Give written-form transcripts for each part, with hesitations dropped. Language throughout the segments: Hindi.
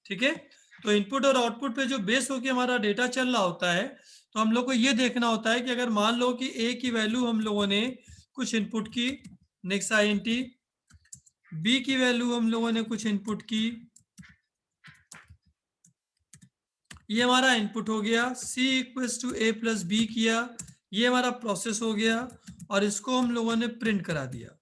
ठीक है। तो इनपुट और आउटपुट पे जो बेस होके हमारा डेटा चल रहा होता है, तो हम लोग को ये देखना होता है कि अगर मान लो कि ए की वैल्यू हम लोगों ने कुछ इनपुट की, नेक्स्ट INT, बी की वैल्यू हम लोगों ने कुछ इनपुट की, ये हमारा इनपुट हो गया, C equals to A plus B किया, ये हमारा प्रोसेस हो गया, और इसको हम लोगों ने प्रिंट करा दिया।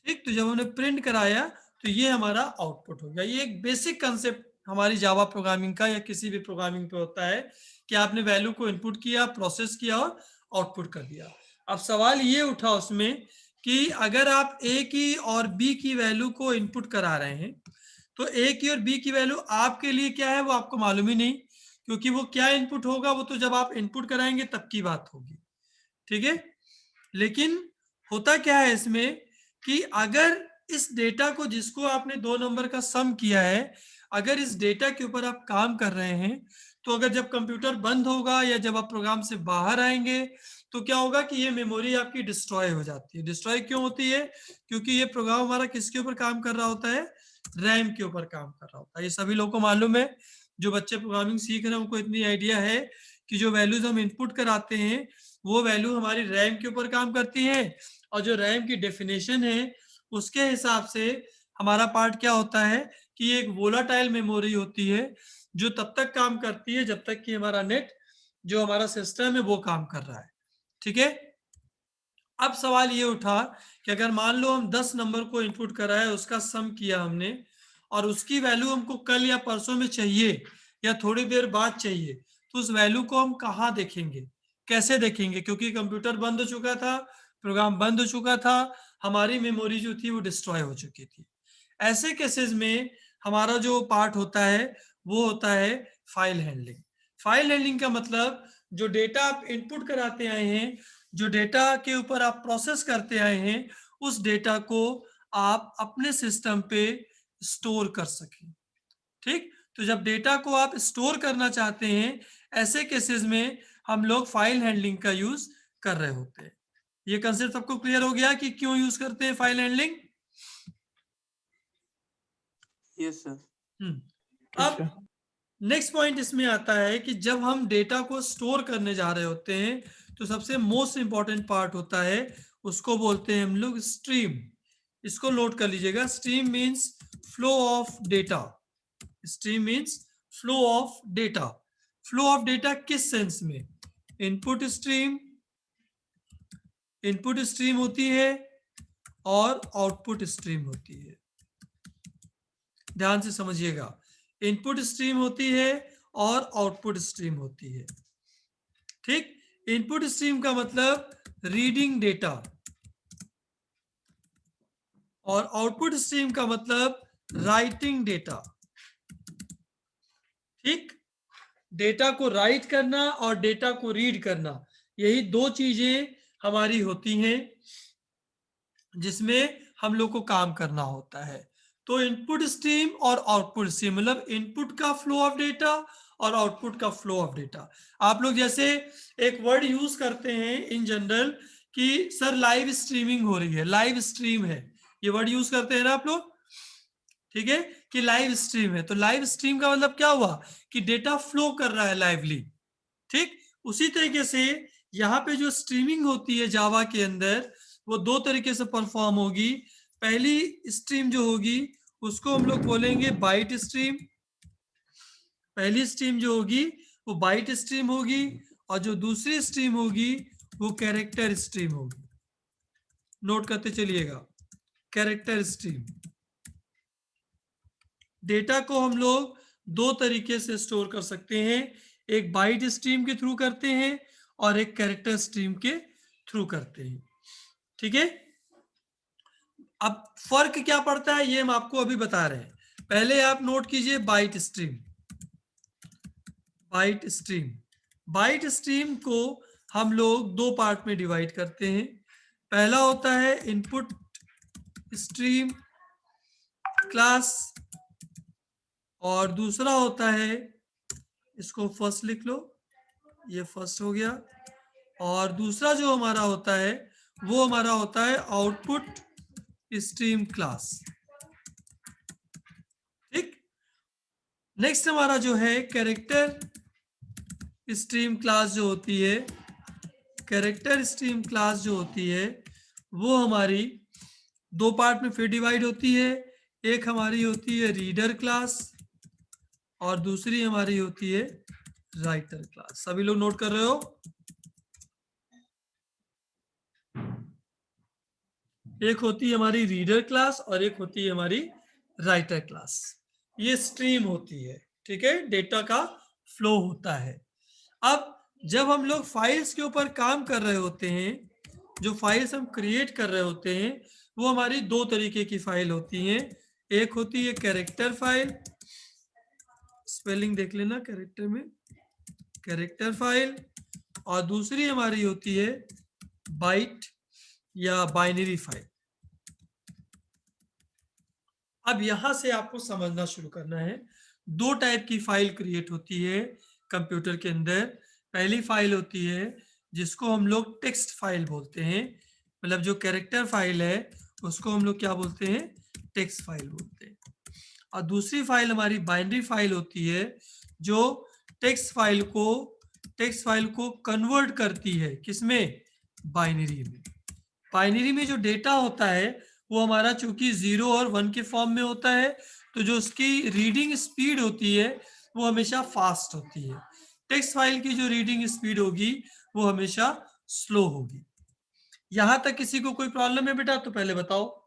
ठीक, तो जब हमने प्रिंट कराया तो ये हमारा आउटपुट हो गया। ये एक बेसिक कंसेप्ट हमारी जावा प्रोग्रामिंग का या किसी भी प्रोग्रामिंग पे होता है कि आपने वैल्यू को इनपुट किया, प्रोसेस किया और आउटपुट कर दिया। अब सवाल ये उठा उसमें कि अगर आप ए की और बी की वैल्यू को इनपुट करा रहे हैं, तो ए की और बी की वैल्यू आपके लिए क्या है वो आपको मालूम ही नहीं, क्योंकि वो क्या इनपुट होगा वो तो जब आप इनपुट कराएंगे तब की बात होगी। ठीक है, लेकिन होता क्या है इसमें कि अगर इस डेटा को, जिसको आपने 2 नंबर का सम किया है, अगर इस डेटा के ऊपर आप काम कर रहे हैं, तो अगर जब कंप्यूटर बंद होगा या जब आप प्रोग्राम से बाहर आएंगे तो क्या होगा कि ये मेमोरी आपकी डिस्ट्रॉय हो जाती है। डिस्ट्रॉय क्यों होती है? क्योंकि ये प्रोग्राम हमारा किसके ऊपर काम कर रहा होता है? रैम के ऊपर काम कर रहा होता है। ये सभी लोगों को मालूम है। जो बच्चे प्रोग्रामिंग सीख रहे हैं उनको इतनी आइडिया है कि जो वैल्यूज हम इनपुट कराते हैं वो वैल्यू हमारी रैम के ऊपर काम करती है, और जो रैम की डेफिनेशन है उसके हिसाब से हमारा पार्ट क्या होता है कि एक वोलाटाइल मेमोरी होती है जो तब तक काम करती है जब तक कि हमारा नेट, जो हमारा सिस्टम है, वो काम कर रहा है। ठीक है। अब सवाल ये उठा कि अगर मान लो हम 10 नंबर को इनपुट करा है, उसका सम किया हमने, और उसकी वैल्यू हमको कल या परसों में चाहिए या थोड़ी देर बाद चाहिए, तो उस वैल्यू को हम कहाँ देखेंगे, कैसे देखेंगे? क्योंकि कंप्यूटर बंद हो चुका था, प्रोग्राम बंद हो चुका था, हमारी मेमोरी जो थी वो डिस्ट्रॉय हो चुकी थी। ऐसे केसेस में हमारा जो पार्ट होता है वो होता है फाइल हैंडलिंग। फाइल हैंडलिंग का मतलब जो डेटा आप इनपुट कराते आए हैं, जो डेटा के ऊपर आप प्रोसेस करते आए हैं, उस डेटा को आप अपने सिस्टम पे स्टोर कर सकें। ठीक, तो जब डेटा को आप स्टोर करना चाहते हैं, ऐसे केसेस में हम लोग फाइल हैंडलिंग का यूज कर रहे होते हैं। ये कंसेप्ट सबको क्लियर हो गया कि क्यों यूज करते हैं फाइल हैंडलिंग? Yes sir. अब नेक्स्ट पॉइंट इसमें आता है कि जब हम डेटा को स्टोर करने जा रहे होते हैं तो सबसे मोस्ट इंपॉर्टेंट पार्ट होता है, उसको बोलते हैं हम लोग स्ट्रीम। इसको नोट कर लीजिएगा, stream means flow of data. Stream means flow of data. Flow of data किस सेंस में? इनपुट स्ट्रीम, इनपुट स्ट्रीम होती है और आउटपुट स्ट्रीम होती है। ध्यान से समझिएगा, इनपुट स्ट्रीम होती है और आउटपुट स्ट्रीम होती है। ठीक, इनपुट स्ट्रीम का मतलब रीडिंग डेटा, और आउटपुट स्ट्रीम का मतलब राइटिंग डेटा। ठीक, डेटा को राइट करना और डेटा को रीड करना, यही दो चीजें हमारी होती हैं जिसमें हम लोग को काम करना होता है। तो इनपुट स्ट्रीम और आउटपुट स्ट्रीम मतलब इनपुट का फ्लो ऑफ डेटा और आउटपुट का फ्लो ऑफ डेटा। आप लोग जैसे एक वर्ड यूज करते हैं इन जनरल कि सर लाइव स्ट्रीमिंग हो रही है, लाइव स्ट्रीम है, ये वर्ड यूज करते हैं ना आप लोग। ठीक है, कि लाइव स्ट्रीम है, तो लाइव स्ट्रीम का मतलब क्या हुआ कि डेटा फ्लो कर रहा है लाइवली। ठीक, उसी तरीके से यहाँ पे जो स्ट्रीमिंग होती है जावा के अंदर, वो दो तरीके से परफॉर्म होगी। पहली स्ट्रीम जो होगी उसको हम लोग बोलेंगे बाइट स्ट्रीम। पहली स्ट्रीम जो होगी वो बाइट स्ट्रीम होगी, और जो दूसरी स्ट्रीम होगी वो कैरेक्टर स्ट्रीम होगी। नोट करते चलिएगा, कैरेक्टर स्ट्रीम। डेटा को हम लोग दो तरीके से स्टोर कर सकते हैं, एक बाइट स्ट्रीम के थ्रू करते हैं और एक कैरेक्टर स्ट्रीम के थ्रू करते हैं। ठीक है, अब फर्क क्या पड़ता है ये हम आपको अभी बता रहे हैं। पहले आप नोट कीजिए byte stream. Byte stream, byte stream को हम लोग दो पार्ट में डिवाइड करते हैं। पहला होता है इनपुट स्ट्रीम क्लास, और दूसरा होता है, इसको फर्स्ट लिख लो, ये फर्स्ट हो गया, और दूसरा जो हमारा होता है वो हमारा होता है आउटपुट स्ट्रीम क्लास। ठीक, नेक्स्ट हमारा जो है कैरेक्टर स्ट्रीम क्लास जो होती है, कैरेक्टर स्ट्रीम क्लास जो होती है वो हमारी दो पार्ट में फिर डिवाइड होती है। एक हमारी होती है रीडर क्लास और दूसरी हमारी होती है राइटर क्लास। सभी लोग नोट कर रहे हो? एक होती है हमारी रीडर क्लास और एक होती है हमारी राइटर क्लास। ये स्ट्रीम होती है, ठीक है, डेटा का फ्लो होता है। अब जब हम लोग फाइल्स के ऊपर काम कर रहे होते हैं, जो फाइल्स हम क्रिएट कर रहे होते हैं वो हमारी दो तरीके की फाइल होती हैं। एक होती है कैरेक्टर फाइल, स्पेलिंग देख लेना कैरेक्टर में, कैरेक्टर फाइल, और दूसरी हमारी होती है बाइट या बाइनरी फाइल। अब यहां से आपको समझना शुरू करना है। दो टाइप की फाइल क्रिएट होती है कंप्यूटर के अंदर। पहली फाइल होती है जिसको हम लोग टेक्स्ट फाइल बोलते हैं, मतलब जो कैरेक्टर फाइल है उसको हम लोग क्या बोलते हैं, टेक्स्ट फाइल बोलते हैं। और दूसरी फाइल हमारी बाइनरी फाइल होती है जो टेक्स्ट फाइल को कन्वर्ट करती है, किसमें, बाइनरी में। बाइनरी में जो डेटा होता है वो हमारा चूंकि 0 और 1 के फॉर्म में होता है, तो जो उसकी रीडिंग स्पीड होती है वो हमेशा फास्ट होती है। टेक्स्ट फाइल की जो रीडिंग स्पीड होगी वो हमेशा स्लो होगी। यहां तक किसी को कोई प्रॉब्लम है बेटा तो पहले बताओ।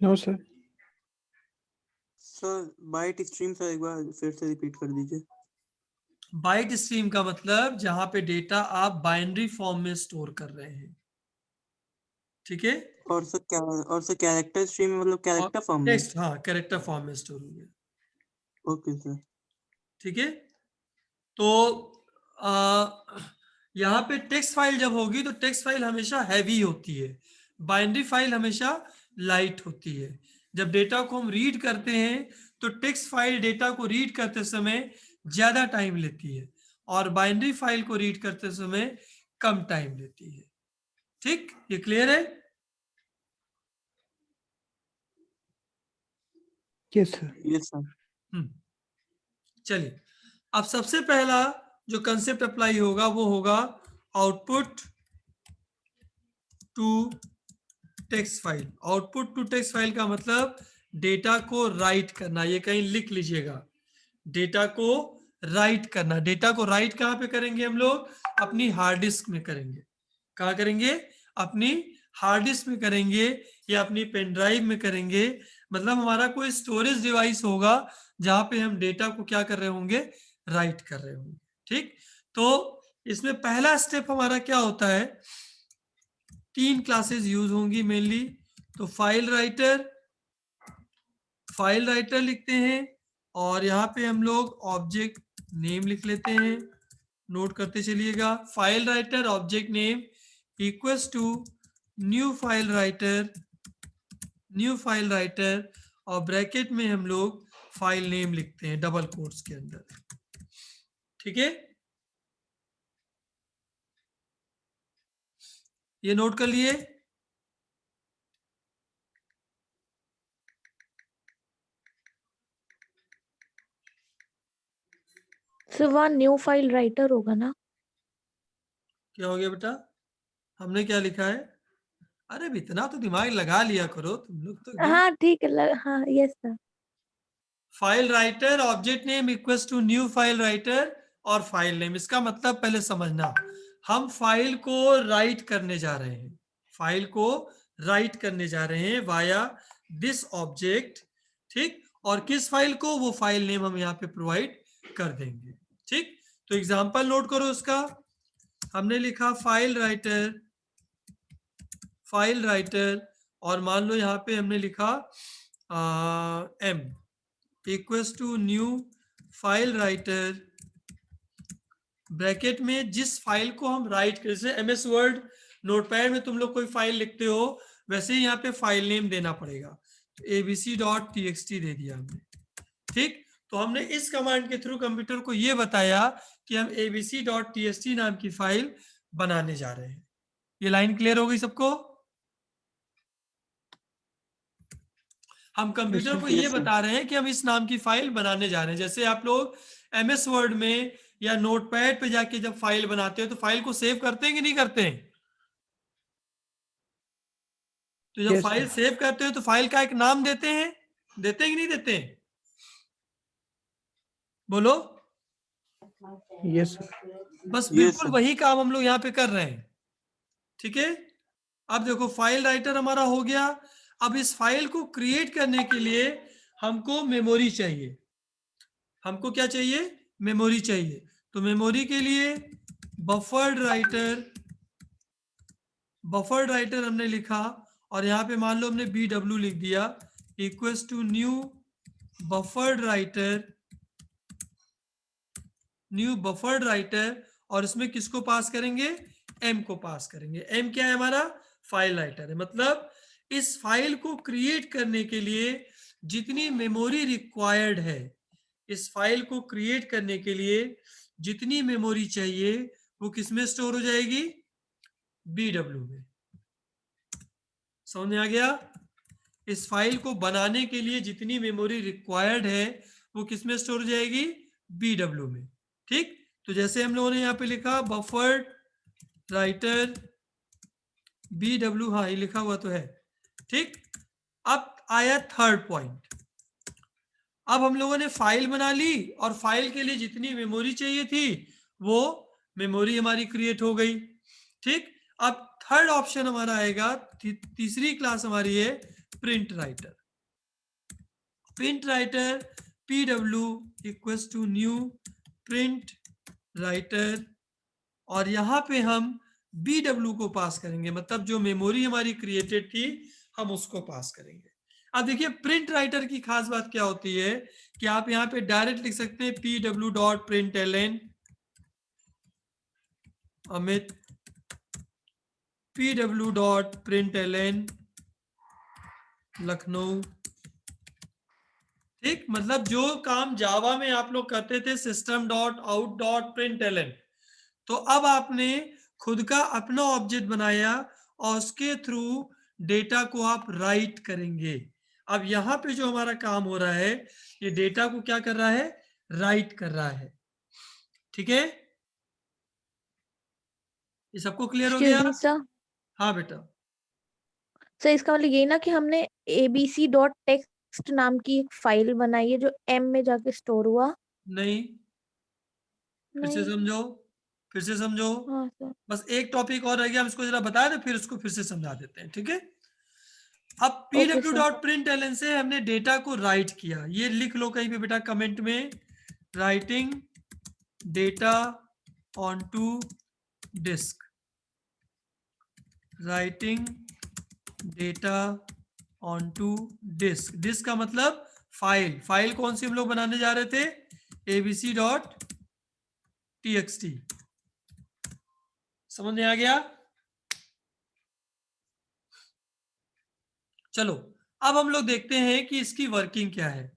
No sir. Sir byte stream sir एक बार फिर से रिपीट कर दीजिए। बाइट स्ट्रीम का मतलब जहां पे डेटा आप बाइनरी फॉर्म में स्टोर कर रहे हैं, ठीक है। और सर कैरेक्टर स्ट्रीम में मतलब कैरेक्टर फॉर्म में। टेक्स्ट, हाँ, कैरेक्टर फॉर्म में स्टोर हो गया, ओके सर। ठीक है। तो यहाँ पे टेक्स्ट फाइल जब होगी तो टेक्स्ट फाइल हमेशा हैवी होती है, बाइनरी फाइल हमेशा लाइट होती है। जब डेटा को हम रीड करते हैं तो टेक्स्ट फाइल डेटा को रीड करते समय ज्यादा टाइम लेती है और बाइनरी फाइल को रीड करते समय कम टाइम लेती है। ठीक, ये क्लियर है? Yes sir. Yes sir. चलिए, अब सबसे पहला जो कंसेप्ट अप्लाई होगा वो होगा output to text file. Output to text file का मतलब डेटा को राइट करना। ये कहीं लिख लीजिएगा, डेटा को राइट करना। डेटा को राइट कहाँ पे करेंगे हम लोग, अपनी हार्ड डिस्क में करेंगे। कहाँ करेंगे, अपनी हार्ड डिस्क में करेंगे या अपनी पेन ड्राइव में करेंगे। मतलब हमारा कोई स्टोरेज डिवाइस होगा जहां पे हम डेटा को क्या कर रहे होंगे, राइट कर रहे होंगे। ठीक, तो इसमें पहला स्टेप हमारा क्या होता है, तीन क्लासेस यूज होंगी मेनली। तो फाइल राइटर लिखते हैं और यहाँ पे हम लोग ऑब्जेक्ट नेम लिख लेते हैं, नोट करते चलिएगा। File writer object name equals to new file writer और ब्रैकेट में हम लोग फाइल नेम लिखते हैं डबल कोट्स के अंदर, ठीक है। ये नोट कर लिए। सर वहाँ न्यू फाइल राइटर होगा ना? क्या हो गया बेटा, हमने क्या लिखा है? अरे अब इतना तो दिमाग लगा लिया करो तुम लोग तो एकदम। हाँ ठीक है, हाँ yes sir. File writer object name equals to new file writer और फाइल नेम। इसका मतलब पहले समझना, हम फाइल को राइट करने जा रहे हैं, फाइल को राइट करने जा रहे हैं वाया दिस ऑब्जेक्ट, ठीक। और किस फाइल को, वो फाइल नेम हम यहाँ पे प्रोवाइड कर देंगे, ठीक। तो एग्जांपल नोट करो उसका। हमने लिखा फाइल राइटर और मान लो यहाँ पे हमने लिखा M equals to new file writer, bracket में जिस फाइल को हम राइट कर, जैसे एमएस वर्ड नोटपैड में तुम लोग कोई फाइल लिखते हो वैसे ही यहाँ पे फाइल नेम देना पड़ेगा। तो abc.txt दे दिया हमने, ठीक। तो हमने इस कमांड के थ्रू कंप्यूटर को ये बताया कि हम abc.txt नाम की फाइल बनाने जा रहे हैं। ये लाइन क्लियर हो गई सबको? हम कंप्यूटर sir. को ये Yes, sir. बता रहे हैं कि हम इस नाम की फाइल बनाने जा रहे हैं। जैसे आप लोग MS वर्ड में या नोटपैड पे जाके जब फाइल बनाते हो तो फाइल को सेव करते हैं कि नहीं करते हैं? तो जब Yes, फाइल sir. सेव करते हो तो फाइल का एक नाम देते हैं कि नहीं देते हैं? बोलो। Yes, sir. बस Yes, बिल्कुल sir. वही काम हम लोग यहाँ पे कर रहे हैं। ठीक है, अब देखो फाइल राइटर हमारा हो गया। अब इस फाइल को क्रिएट करने के लिए हमको मेमोरी चाहिए। हमको क्या चाहिए? मेमोरी चाहिए। तो मेमोरी के लिए बफर्ड राइटर हमने लिखा और यहाँ पे मान लो हमने BW लिख दिया equals to new buffered writer और इसमें किसको पास करेंगे? M को पास करेंगे। M क्या है? हमारा फाइल राइटर है। मतलब इस फाइल को क्रिएट करने के लिए जितनी मेमोरी रिक्वायर्ड है, इस फाइल को क्रिएट करने के लिए जितनी मेमोरी चाहिए वो किसमें स्टोर हो जाएगी? BW में। समझ में आ गया? इस फाइल को बनाने के लिए जितनी मेमोरी रिक्वायर्ड है वो किसमें स्टोर हो जाएगी? BW में। ठीक, तो जैसे हम लोगों ने यहाँ पे लिखा बफर्ड राइटर BW, हाँ ये लिखा हुआ तो है। ठीक, अब आया थर्ड पॉइंट। अब हम लोगों ने फाइल बना ली और फाइल के लिए जितनी मेमोरी चाहिए थी वो मेमोरी हमारी क्रिएट हो गई। ठीक, अब थर्ड ऑप्शन हमारा आएगा, तीसरी क्लास हमारी है print writer. PW equals to new print writer और यहाँ पे हम BW को पास करेंगे, मतलब जो मेमोरी हमारी क्रिएटेड थी हम उसको पास करेंगे। अब देखिए प्रिंट राइटर की खास बात क्या होती है कि आप यहाँ पे डायरेक्ट लिख सकते हैं PW.println अमित, PW.println लखनऊ। ठीक, मतलब जो काम जावा में आप लोग करते थे system.out.println, तो अब आपने खुद का अपना ऑब्जेक्ट बनाया और उसके थ्रू डेटा को आप राइट करेंगे। अब यहाँ पे जो हमारा काम हो रहा है ये डेटा को क्या कर रहा है? राइट कर रहा है। ठीक है, ये सबको क्लियर हो गया? सर हाँ बेटा। सर इसका मतलब यही ना कि हमने abc.txt नाम की एक फाइल बनाई है जो M में जाके स्टोर हुआ। नहीं, फिर से नहीं। समझो। हाँ सर। बस एक टॉपिक और रह गया, हम इसको जरा बता दें फिर उसको फिर से समझा देते हैं। ठीक है, अब ओके सर। PW.println से हमने डेटा को राइट किया। ये लिख लो कहीं पे बेटा कमेंट में, writing data on to disk. Writing data on to disk. Disk का मतलब फाइल कौन सी हम लोग बनाने जा रहे थे? abc.txt। समझ में आ गया? चलो अब हम लोग देखते हैं कि इसकी वर्किंग क्या है।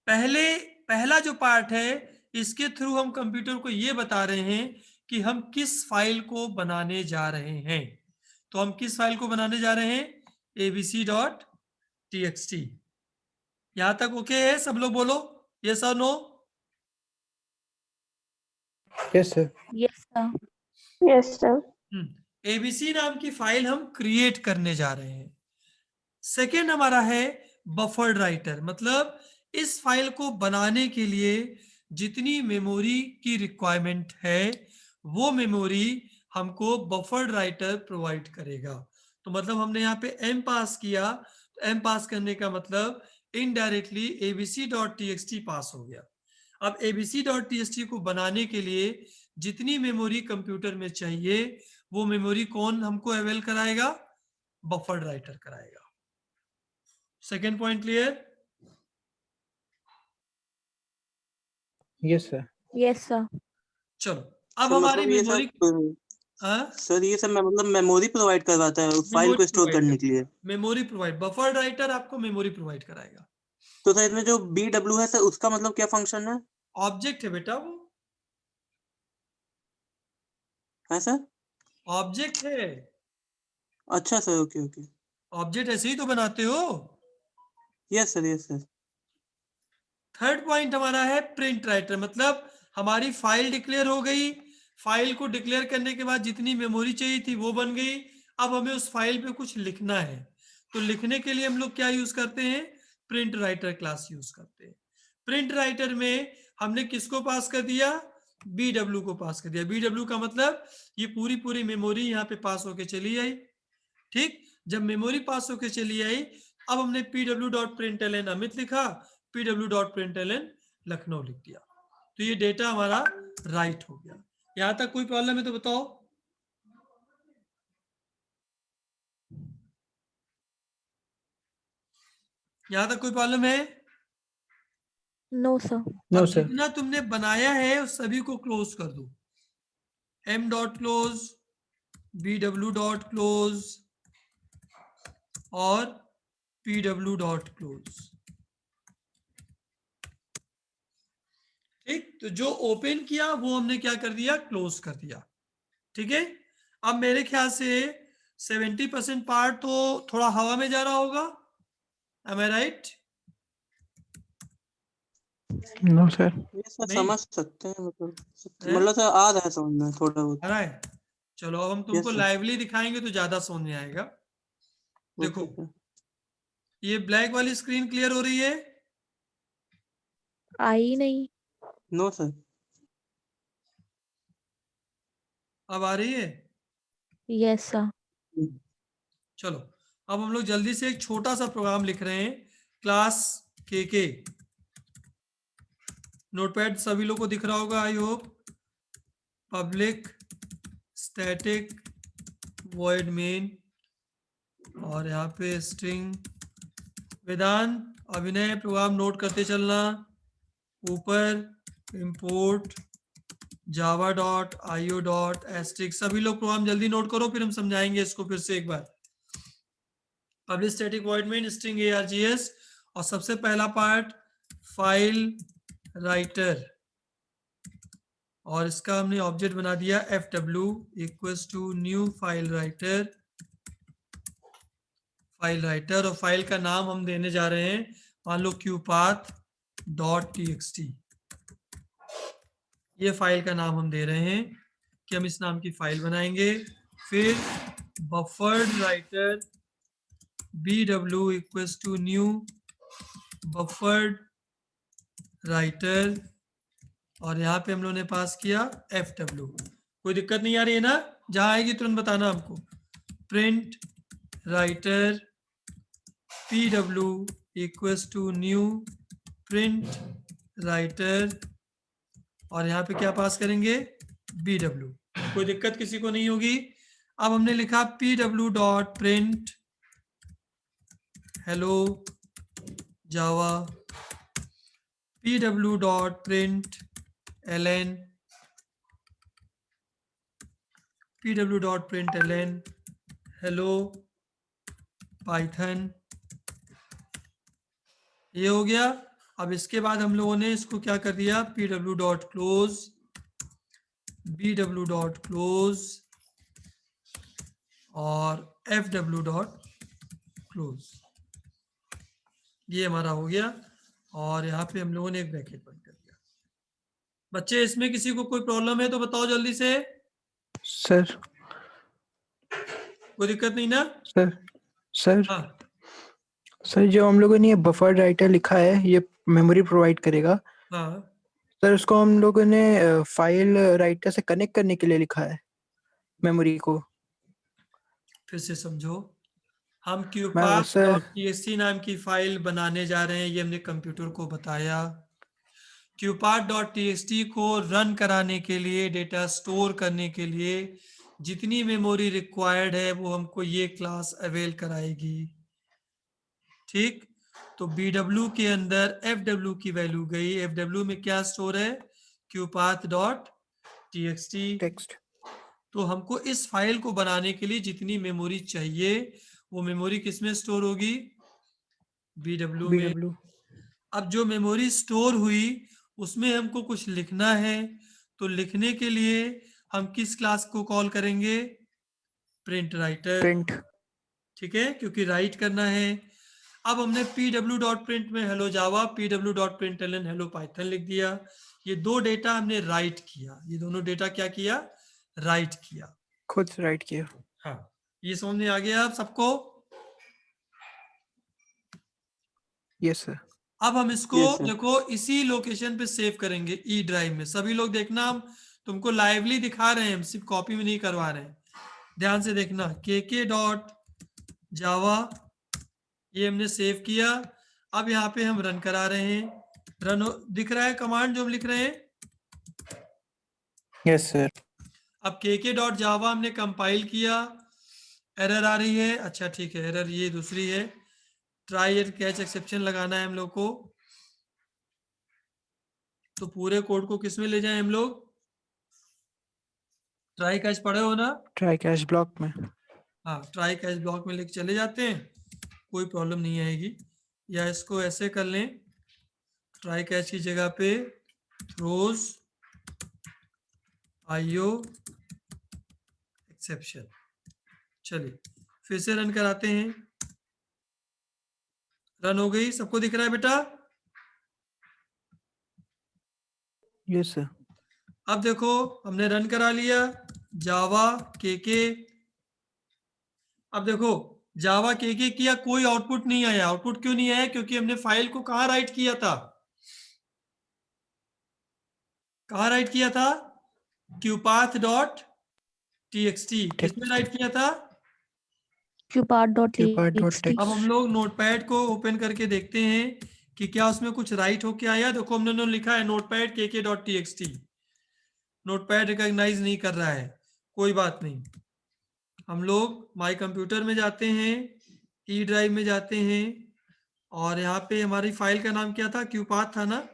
पहला जो पार्ट है इसके थ्रू हम कंप्यूटर को ये बता रहे हैं कि हम किस फाइल को बनाने जा रहे हैं। तो हम किस फाइल को बनाने जा रहे हैं? abc.txt। यहां तक ओके है? सब लोग बोलो यस और no. Yes, sir. Yes sir. Yes sir. ABC नाम की फाइल हम क्रिएट करने जा रहे हैं। सेकेंड हमारा है बफर्ड राइटर, मतलब इस फाइल को बनाने के लिए जितनी मेमोरी की रिक्वायरमेंट है वो मेमोरी हमको बफर्ड राइटर प्रोवाइड करेगा। तो मतलब हमने यहाँ पे M पास किया, तो M पास करने का मतलब इनडायरेक्टली abc.txt पास हो गया। अब abc.txt को बनाने के लिए जितनी मेमोरी कंप्यूटर में चाहिए वो मेमोरी कौन हमको अवेल कराएगा? बफर्ड राइटर कराएगा। Second point clear? Yes, sir. Yes sir. चलो अब सर हमारी मतलब ये मेमोरी, सर ये सब मतलब मेमोरी प्रोवाइड करवाता है फाइल को स्टोर करने के लिए। मेमोरी प्रोवाइड, बफर्ड राइटर आपको मेमोरी प्रोवाइड कराएगा। तो सर इसमें जो BW है सर उसका मतलब क्या फंक्शन है? ऑब्जेक्ट है बेटा, वो है सर? ऑब्जेक्ट है। अच्छा सर, ओके ओके। ऑब्जेक्ट ऐसे ही तो बनाते हो। Yes sir. थर्ड पॉइंट हमारा है प्रिंट राइटर, मतलब हमारी फाइल डिक्लेयर हो गई। फाइल को डिक्लेयर करने के बाद जितनी मेमोरी चाहिए थी वो बन गई। अब हमें उस फाइल पे कुछ लिखना है, तो लिखने के लिए हम लोग क्या यूज करते हैं, प्रिंट राइटर क्लास यूज करते हैं। प्रिंट राइटर में हमने किसको पास कर दिया, BW को पास कर दिया। BW का मतलब ये पूरी मेमोरी यहाँ पे पास होके चली आई। ठीक, जब मेमोरी पास होके चली आई, अब हमने pw.println अमित लिखा, pw.println लखनऊ लिख दिया, तो ये डेटा हमारा राइट हो गया। यहां तक कोई प्रॉब्लम है तो बताओ। यहां तक कोई प्रॉब्लम है? No sir. नो अब सर। जितना तुमने बनाया है उस सभी को क्लोज कर दो। m.close, bw.close और pw.close। ठीक, तो जो ओपन किया वो हमने क्या कर दिया, क्लोज कर दिया। ठीक है, अब मेरे ख्याल से 70% पार्ट तो थोड़ा हवा में जा रहा होगा, am I right? No sir. Yes sir, नहीं समझ सकते हैं, है? मतलब सर आ रहा है समझ में थोड़ा बहुत। आ रहा है? चलो अब हम तुमको यस सर। लाइवली दिखाएंगे तो ज्यादा समझ में आएगा। देखो, ओके सर। ये ब्लैक वाली स्क्रीन क्लियर हो रही है? आई नहीं। No sir. अब आ रही है? Yes sir. चलो, अब हम लोग जल्दी से एक छोटा सा प्रोग्राम लिख रहे हैं, क्लास के। नोटपैड सभी लोग को दिख रहा होगा I hope. Public static void main, और यहाँ पे स्ट्रिंग वेदांत अभिनय प्रोग्राम नोट करते चलना। ऊपर इंपोर्ट java.io.asterisk, सभी लोग प्रोग्राम जल्दी नोट करो, फिर हम समझाएंगे इसको फिर से एक बार। Public static void main string args, और सबसे पहला पार्ट फाइल राइटर, और इसका हमने ऑब्जेक्ट बना दिया fw equals to new file writer. और फाइल का नाम हम देने जा रहे हैं, मान लो qpath.txt। ये फाइल का नाम हम दे रहे हैं कि हम इस नाम की फाइल बनाएंगे। फिर buffered writer bw equals to new buffered writer, और यहाँ पे हम लोगों ने पास किया fw। कोई दिक्कत नहीं आ रही है ना? जहां आएगी तुरंत बताना हमको। Print writer pw equals to new print writer, और यहाँ पे क्या पास करेंगे, bw। कोई दिक्कत किसी को नहीं होगी। अब हमने लिखा pw.print hello java, pw.println hello python। ये हो गया। अब इसके बाद हम लोगों ने इसको क्या कर दिया, pw.close, bw.close और fw.close। ये हमारा हो गया, और यहाँ पे हम लोगों ने एक ब्रैकेट बंद कर दिया। बच्चे इसमें किसी को कोई प्रॉब्लम है तो बताओ जल्दी से। सर। कोई दिक्कत नहीं ना? सर। सर। हाँ सर, जो हम लोगों ने ये बफर राइटर लिखा है, ये मेमोरी प्रोवाइड करेगा। हाँ, सर, उसको हम लोगों ने फाइल राइटर से कनेक्ट करने के लिए लिखा है, मेमोरी को। फिर से समझो। हम सर। qpath.txt नाम की फाइल बनाने जा रहे हैं, ये हमने कंप्यूटर को बताया। qpath.txt को रन कराने के लिए, डेटा स्टोर करने के लिए जितनी मेमोरी रिक्वायर्ड है वो हमको ये क्लास अवेल कराएगी। ठीक, तो bw के अंदर fw की वैल्यू गई। fw में क्या स्टोर है, qpath.txt। टेक्स्ट। तो हमको इस फाइल को बनाने के लिए जितनी मेमोरी चाहिए वो मेमोरी किस में स्टोर होगी, bw में। BW। अब जो मेमोरी स्टोर हुई उसमें हमको कुछ लिखना है, तो लिखने के लिए हम किस क्लास को कॉल करेंगे, प्रिंट राइटर। प्रिंट। ठीक है, क्योंकि राइट करना है। अब हमने pw.print में हेलो जावा, pw.println हेलो पाइथन लिख दिया। ये दो डेटा हमने राइट किया, ये दोनों डेटा क्या किया, राइट किया। खुद से राइट किया। हाँ, ये समझ में आ गया आप सबको? Yes sir. अब हम इसको Yes, sir. देखो इसी लोकेशन पे सेव करेंगे ई ड्राइव में। सभी लोग देखना, हम तुमको लाइवली दिखा रहे हैं, हम सिर्फ कॉपी में नहीं करवा रहे हैं। ध्यान से देखना, kk.java ये हमने सेव किया। अब यहाँ पे हम रन करा रहे हैं। रन दिख रहा है कमांड जो हम लिख रहे हैं? Yes sir. अब kk.java हमने कंपाइल किया, एरर आ रही है। अच्छा ठीक है, एरर ये दूसरी है, ट्राई एंड कैच एक्सेप्शन लगाना है हम लोग को। तो पूरे कोड को किस में ले जाएं हम लोग? ट्राई कैच पढ़े हो ना? ट्राई कैच ब्लॉक में। हाँ, ट्राई कैच ब्लॉक में लेके चले जाते हैं, कोई प्रॉब्लम नहीं आएगी। या इसको ऐसे कर लें, ट्राई कैच की जगह पे थ्रोज आईओ एक्सेप्शन। चलिए फिर से रन कराते हैं। रन हो गई, सबको दिख रहा है बेटा? Yes sir. अब देखो हमने रन करा लिया जावा के। अब देखो जावा के किया, कोई आउटपुट नहीं आया। आउटपुट क्यों नहीं आया? क्योंकि हमने फाइल को कहाँ राइट किया था? कहाँ राइट किया था? qpath.txt। किसमें राइट किया था? qpath.txt। अब हम लोग नोटपैड को ओपन करके देखते हैं कि क्या उसमें कुछ राइट होके आया। देखो हमने लिखा है नोटपैड kk.txt। नोटपैड रिकॉग्नाइज नहीं कर रहा है, कोई बात नहीं। हम लोग माई कंप्यूटर में जाते हैं, ई ड्राइव में जाते हैं, और यहाँ पे हमारी फाइल का नाम क्या था? qpath था ना?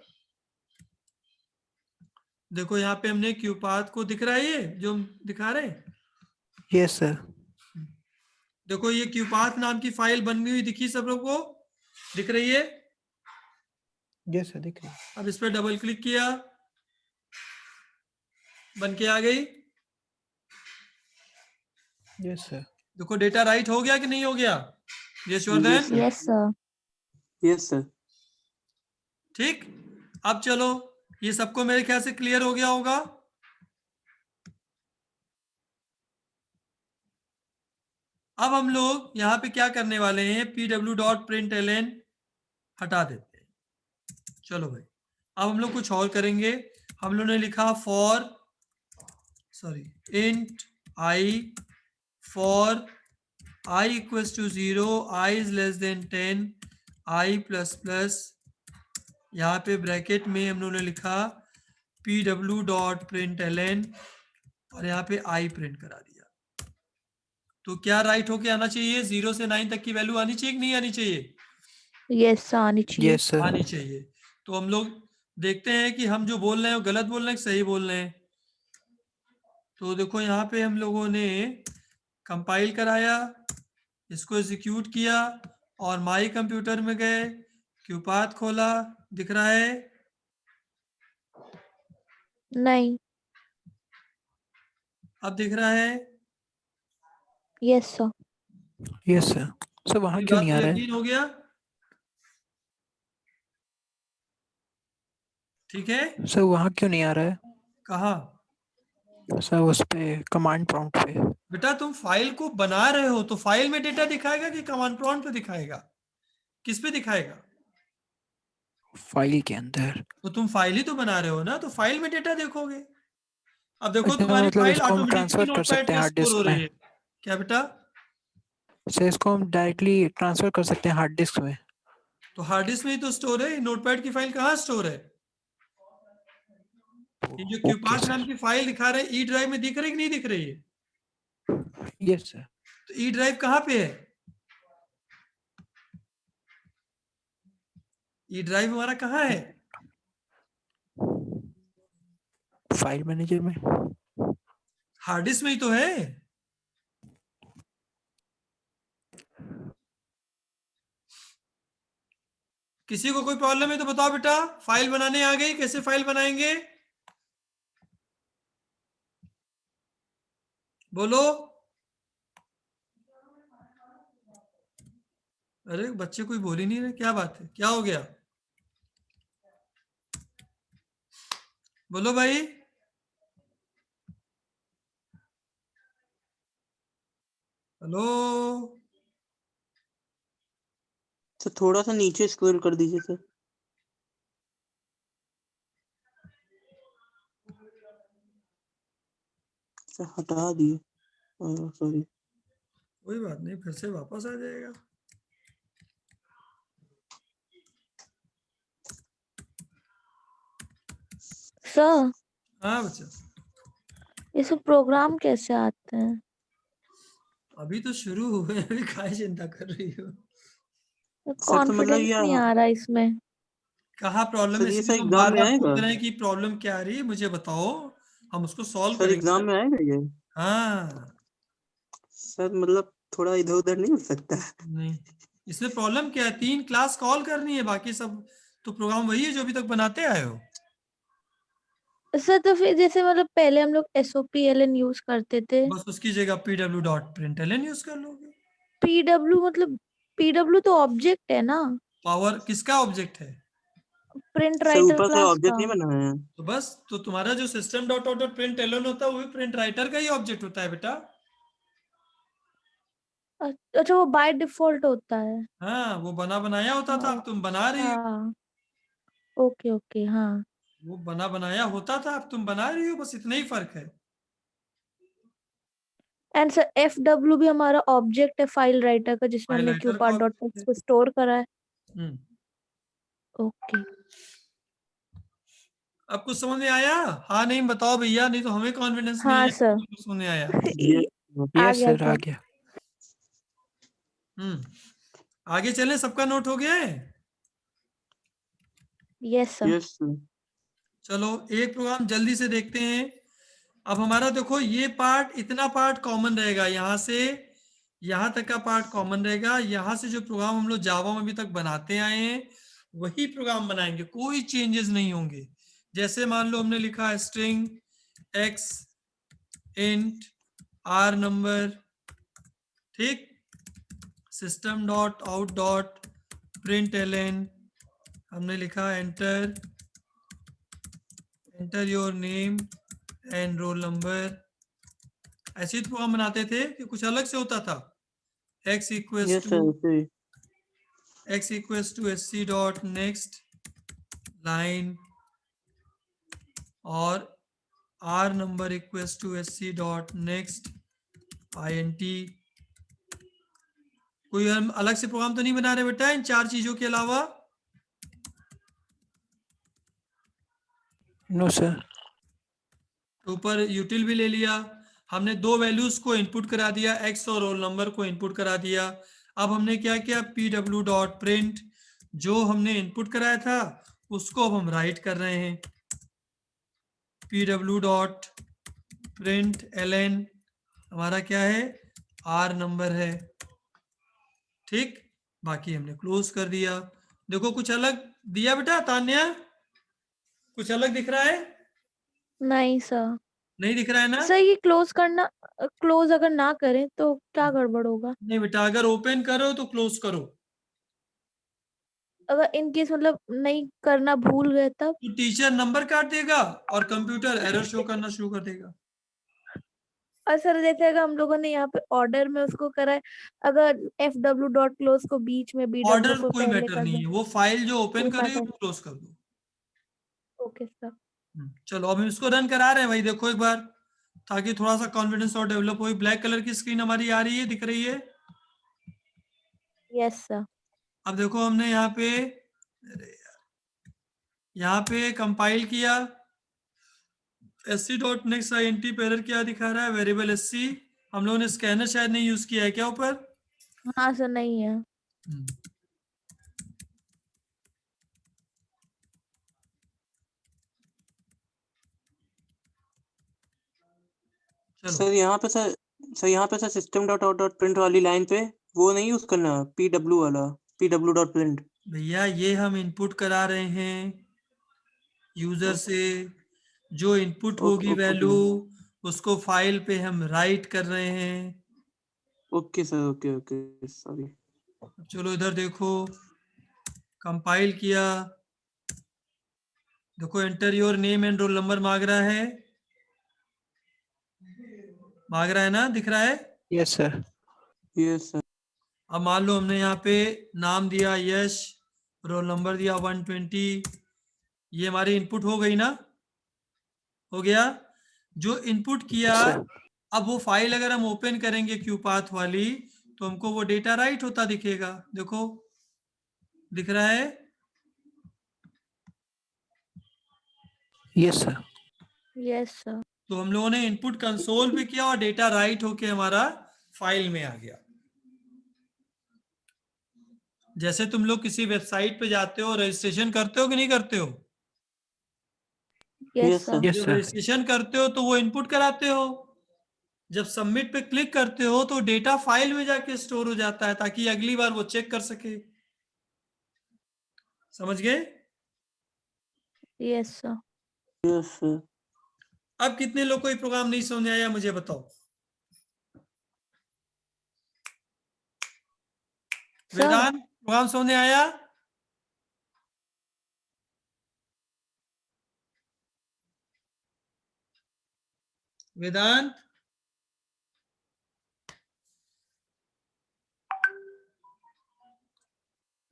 देखो यहाँ पे हमने qpath को दिख रहा है, ये जो हम दिखा रहे हैं। Yes sir. देखो ये qpath नाम की फाइल बनी हुई दिखी सब लोग को? दिख रही है? यस सर, दिख रही है। अब इस पर डबल क्लिक किया, बन के आ गई। Yes sir. देखो डेटा राइट हो गया कि नहीं हो गया? Yashvardhan? Yes, sir. Yes sir. Yes, sir. ठीक। अब चलो, ये सबको मेरे ख्याल से क्लियर हो गया होगा। अब हम लोग यहाँ पे क्या करने वाले हैं? pw.println हटा देते हैं। चलो भाई, अब हम लोग कुछ और करेंगे। हम लोगों ने लिखा int I for I equals to 0, I is less than 10, I plus plus, यहाँ पे ब्रैकेट में हम लोगों ने लिखा pw.println और यहाँ पे I प्रिंट करा दिया। तो क्या राइट होके आना चाहिए? 0 से 9 तक की वैल्यू आनी चाहिए कि नहीं आनी चाहिए? यस सर, आनी चाहिए। Yes sir. आनी चाहिए। तो हम लोग देखते हैं कि हम जो बोल रहे हैं वो गलत बोल रहे हैं कि सही बोल रहे हैं। तो देखो यहाँ पे हम लोगों ने कंपाइल कराया, इसको एग्जीक्यूट किया और माई कंप्यूटर में गए, qpath खोला, दिख रहा है? नहीं। अब दिख रहा है? Yes sir. Yes sir. Sir वहाँ मेरी क्यों बात नहीं पे आ रहा है? यकीन हो गया? ठीक है। सर वहाँ क्यों नहीं आ रहा है? कहाँ? सर उस पे कमांड प्रॉम्प्ट पे। बेटा तुम फाइल को बना रहे हो तो फाइल में डेटा दिखाएगा कि कमांड प्रॉम्प्ट पे दिखाएगा? किस पे दिखाएगा? फाइल के अंदर। तो तुम फाइल ही तो बना रहे हो ना, तो फाइल में डेटा देखोगे। अब देखो अच्छा, तुम्हारी मतलब फाइल इसको हम ऑटोमेटिकली ट्रांसफर कर नोटपैड सकते हैं पे हार्ड स्टोर हो डिस्क में? रही है। क्या बेटा? सर इसको हम डायरेक्टली ट्रांसफर कर सकते हैं हार्ड डिस्क में? तो हार्ड डिस्क में ही तो स्टोर है, नोटपैड की फाइल कहाँ स्टोर है? ये जो ओके qpath नाम सर। की फाइल दिखा रहे हैं, ई ड्राइव में दिख रही कि नहीं दिख रही है? Yes sir. तो ई ड्राइव कहाँ पे है? ई ड्राइव हमारा कहाँ है? फाइल मैनेजर में। हार्ड डिस्क में ही तो है। किसी को कोई प्रॉब्लम है तो बताओ बेटा। फाइल बनाने आ गई, कैसे फाइल बनाएंगे? बोलो। अरे बच्चे कोई बोल ही नहीं रहे, क्या बात है, क्या हो गया? बोलो भाई। हेलो। सर थोड़ा सा नीचे स्क्रॉल कर दीजिए सर। सर हटा दिए, सॉरी। कोई बात नहीं, फिर से वापस आ जाएगा। सर हाँ बच्चा, ये सब प्रोग्राम कैसे आते हैं? अभी तो शुरू हुए हैं, अभी काहे चिंता कर रही हो? सर तो मतलब कॉन्फिडेंस ये नहीं आ रहा इसमें। कहाँ प्रॉब्लम है, सर ये इसलिए सर तुम एग्जाम बार में बार आएगा? पूछ रहे हैं कि प्रॉब्लम क्या आ रही है, मुझे बताओ, हम उसको सॉल्व सर करेंगे। एग्जाम में आएगा ये? हाँ। सर मतलब थोड़ा इधर उधर नहीं हो सकता? नहीं, इसमें प्रॉब्लम क्या है, 3 क्लास कॉल करनी है, बाकी सब तो प्रोग्राम वही है जो अभी तक बनाते आए हो। सर तो फिर जैसे मतलब पहले हम लोग SOPLN यूज करते थे। बस उसकी जगह pw.println यूज कर लोगे। PW मतलब PW तो ऑब्जेक्ट है ना, पावर किसका ऑब्जेक्ट है? प्रिंट सर राइटर ऊपर से क्लास ऑब्जेक्ट का। नहीं बनाया है? तो बस, तो तुम्हारा जो system dot out dot println होता है वो भी प्रिंट राइटर का ही ऑब्जेक्ट होता है बेटा। अच्छा वो बाय डिफॉल्ट होता है। हाँ, वो बना बनाया होता था, अब तुम बना रही हो। हाँ ओके ओके हाँ। वो बना बनाया होता था, अब तुम बना रही हो, बस इतना ही फर्क है। एंड सर FW भी हमारा ऑब्जेक्ट है फाइल राइटर का, जिसमें फाइल हमने राइटर का QPAT डॉट ऑब्जेक्ट है। टेक्स्ट को स्टोर करा है। हम्म। ओके। अब कुछ समझ में आया? हाँ नहीं बताओ भैया, नहीं तो हमें कॉन्फिडेंस नहीं हाँ है सर। कि कुछ समझ में आया। ये आ यस गया सर, आ सर। गया। हम्म। आगे चलें, सबका नोट हो गया है? Yes sir. Yes sir. चलो एक प्रोग्राम जल्दी से देखते हैं। अब हमारा देखो ये पार्ट, इतना पार्ट कॉमन रहेगा, यहाँ से यहाँ तक का पार्ट कॉमन रहेगा। यहाँ से जो प्रोग्राम हम लोग जावा में अभी तक बनाते आए हैं वही प्रोग्राम बनाएंगे, कोई चेंजेस नहीं होंगे। जैसे मान लो हमने लिखा है string x int r number, ठीक, system dot out dot println, हमने लिखा enter your name and roll number. ऐसे ही तो प्रोग्राम बनाते थे कि कुछ अलग से होता था? x equals yes to sir सही। sc डॉट नेक्स्ट लाइन और r number equals to sc dot next int। कोई हम अलग से प्रोग्राम तो नहीं बना रहे बेटा इन 4 चीजों के अलावा? No sir. ऊपर यूटिल भी ले लिया हमने, 2 वैल्यूज को इनपुट करा दिया, x और रोल नंबर को इनपुट करा दिया। अब हमने क्या किया, pw डॉट प्रिंट, जो हमने इनपुट कराया था उसको अब हम राइट कर रहे हैं, pw डॉट प्रिंट ln, हमारा क्या है, r नंबर है, ठीक। बाकी हमने क्लोज कर दिया। देखो कुछ अलग दिया बेटा तान्या? कुछ अलग दिख रहा है? नहीं सर। नहीं दिख रहा है ना? सर ये क्लोज अगर ना करें तो क्या गड़बड़ होगा? नहीं बेटा, अगर ओपन करो तो क्लोज करो। अगर इन केस मतलब नहीं करना भूल गए तब? तो टीचर नंबर काट देगा और कंप्यूटर एरर शो करना शुरू कर देगा। और सर जैसे अगर हम लोगों ने यहाँ पे ऑर्डर में उसको करा है, अगर FW डॉट क्लोज को बीच में BW ऑर्डर को कोई पहले मैटर कर नहीं दे। है, वो फाइल जो ओपन कोई कर रही है मैटर वो क्लोज कर दो। Okay sir. चलो अब हम इसको रन करा रहे हैं भाई, देखो एक बार, ताकि थोड़ा सा कॉन्फिडेंस और डेवलप हो। ब्लैक कलर की स्क्रीन हमारी आ रही है, दिख रही है? Yes sir. अब देखो हमने यहाँ पे, अरे यार, यहाँ पे कंपाइल किया, sc.next int पे एरर क्या दिखा रहा है, वेरिएबल sc। हम लोगों ने स्कैनर शायद नहीं यूज किया है क्या ऊपर? हाँ सर नहीं है। चलो सर यहाँ पे sir system dot out dot print वाली लाइन पे वो नहीं यूज करना, pw वाला, pw डॉट प्रिंट। भैया, ये हम इनपुट करा रहे हैं यूजर से, जो इनपुट ओके होगी ओके वैल्यू उसको फाइल पे हम राइट कर रहे हैं। Okay sir, okay okay sorry. चलो इधर देखो, कंपाइल किया, देखो enter your name and roll number मांग रहा है, ना, दिख रहा है। Yes sir. Yes sir. अब मान लो हमने यहाँ पे नाम दिया यश, रोल नंबर दिया 120, ये हमारी इनपुट हो गई ना, हो गया। जो इनपुट किया, सर अब वो फाइल अगर हम ओपन करेंगे क्यूपाथ वाली, तो हमको वो डेटा राइट होता दिखेगा, देखो दिख रहा है। Yes sir. Yes sir. तो हम लोगों ने इनपुट कंसोल पे किया और डेटा राइट होके हमारा फाइल में आ गया। जैसे तुम लोग किसी वेबसाइट पे जाते हो, रजिस्ट्रेशन करते हो कि नहीं करते हो? Yes yes sir. Sir. Yes जब सर। रजिस्ट्रेशन करते हो तो वो इनपुट कराते हो, जब सबमिट पे क्लिक करते हो तो डेटा फाइल में जाके स्टोर हो जाता है, ताकि अगली बार वो चेक कर सके। समझ गए? Yes sir. Yes sir. अब कितने लोग को ये प्रोग्राम नहीं समझ आया मुझे बताओ। सर वेदांत, प्रोग्राम समझ आया? वेदांत,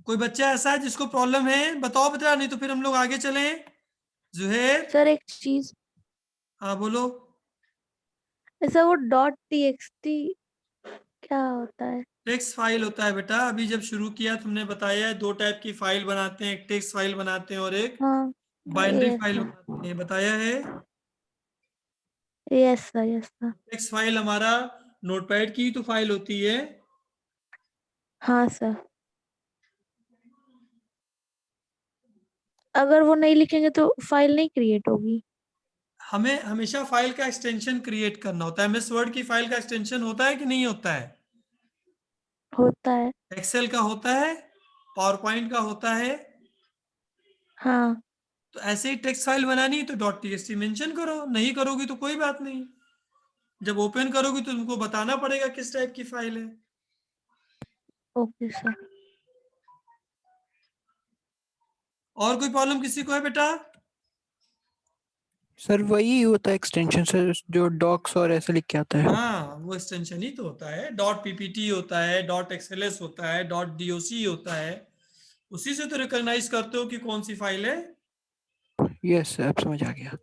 कोई बच्चा ऐसा है जिसको प्रॉब्लम है? बताओ बेटा, नहीं तो फिर हम लोग आगे चले। जुहेर, सर एक चीज, हाँ बोलो। ऐसा वो .txt क्या होता है? टेक्स्ट फाइल होता है बेटा। अभी जब शुरू किया तुमने बताया है, दो टाइप की फाइल बनाते हैं, एक टेक्स्ट फाइल बनाते हैं और एक हाँ। Binary yes file sir. बनाते हैं, बताया है। Yes sir. Yes sir. Text file हमारा नोटपैड की तो फाइल होती है। हाँ सर। अगर वो नहीं लिखेंगे तो फाइल नहीं क्रिएट होगी। हमें हमेशा फाइल का एक्सटेंशन क्रिएट करना होता है। एमएस वर्ड की फाइल का एक्सटेंशन होता है कि नहीं होता है? होता है। एक्सेल का होता है, पावर पॉइंट का होता है। हाँ। तो ऐसे ही टेक्स्ट फाइल बनानी है तो .txt मेंशन करो, नहीं करोगी तो कोई बात नहीं। जब ओपन करोगी तो तुमको बताना पड़ेगा किस टाइप की फाइल है। Okay sir. और कोई प्रॉब्लम किसी को है बेटा? सर वही होता है एक्सटेंशन सर, जो डॉक्स और ऐसे लिख के आता है। हाँ, वो एक्सटेंशन ही तो होता है। .ppt होता है, .xls होता है, .doc होता है। उसी से तो रिकॉग्नाइज करते हो कि कौन सी फाइल है। यस सर, अब समझ आ गया।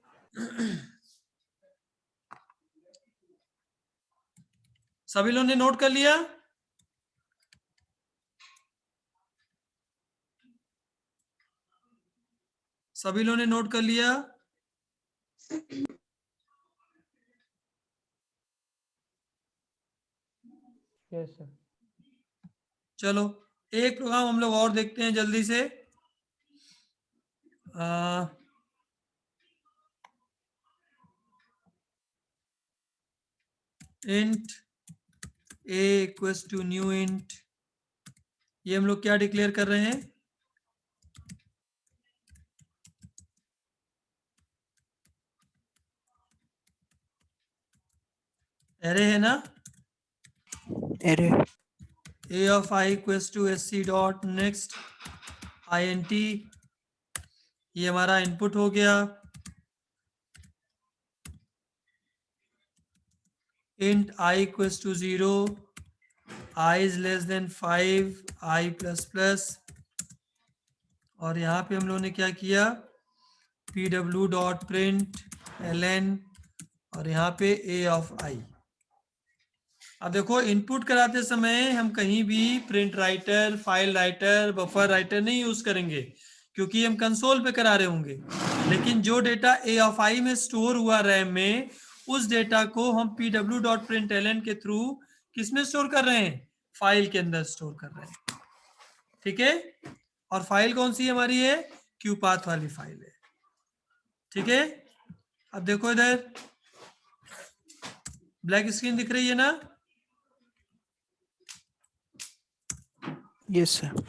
सभी लोगों ने नोट कर लिया? सभी लोगों ने नोट कर लिया? Yes sir. चलो एक प्रोग्राम हम लोग और देखते हैं जल्दी से। Int a equals to new int, ये हम लोग क्या डिक्लेयर कर रहे हैं? एरे है ना। अरे a of I equals to sc dot next int, ये हमारा इनपुट हो गया। int I equals to 0, I is less than 5, I plus plus, और यहाँ पे हम लोगों ने क्या किया, pw डॉट प्रिंट ln, और यहाँ पे a ऑफ I। अब देखो इनपुट कराते समय हम कहीं भी print writer, file writer, buffer writer नहीं यूज करेंगे, क्योंकि हम कंसोल पे करा रहे होंगे। लेकिन जो डेटा a ऑफ I में स्टोर हुआ रैम में, उस डेटा को हम pw.println के थ्रू किस में स्टोर कर रहे हैं? फाइल के अंदर स्टोर कर रहे हैं। ठीक है, और फाइल कौन सी हमारी है? क्यूपाथ वाली फाइल है। ठीक है, अब देखो इधर ब्लैक स्क्रीन दिख रही है ना। Yes sir.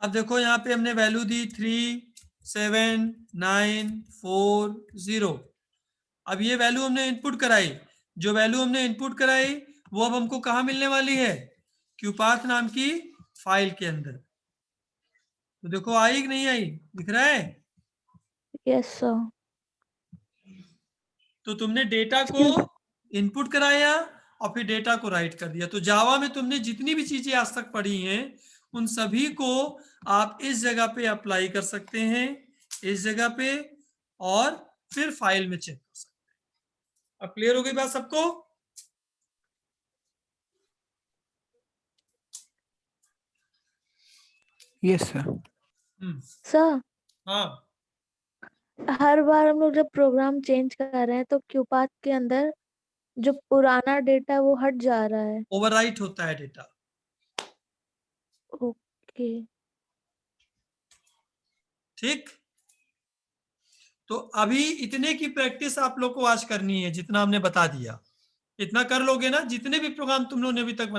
अब देखो यहाँ पे हमने वैल्यू दी 37940। अब ये वैल्यू हमने इनपुट कराई, जो वैल्यू हमने इनपुट कराई वो अब हमको कहाँ मिलने वाली है? क्यूपाथ नाम की फाइल के अंदर। तो देखो आई कि नहीं आई, दिख रहा है? Yes sir. तो तुमने डेटा को इनपुट कराया और फिर डेटा को राइट कर दिया। तो जावा में तुमने जितनी भी चीजें आज तक पढ़ी हैं उन सभी को आप इस जगह पे अप्लाई कर सकते हैं, इस जगह पे, और फिर फाइल में चेक कर सकते हैं। अब क्लियर हो गई बात सबको? Yes sir. सर हाँ, हर बार हम लोग जब प्रोग्राम चेंज कर रहे हैं तो क्यूपाथ के अंदर जो पुराना डेटा है वो हट जा रहा है। ओवरराइट होता है डेटा। ओके। ठीक, तो अभी इतने की प्रैक्टिस आप लोग को आज करनी है, जितना हमने बता दिया इतना कर लोगे ना। जितने भी प्रोग्राम तुम लोगों ने अभी तक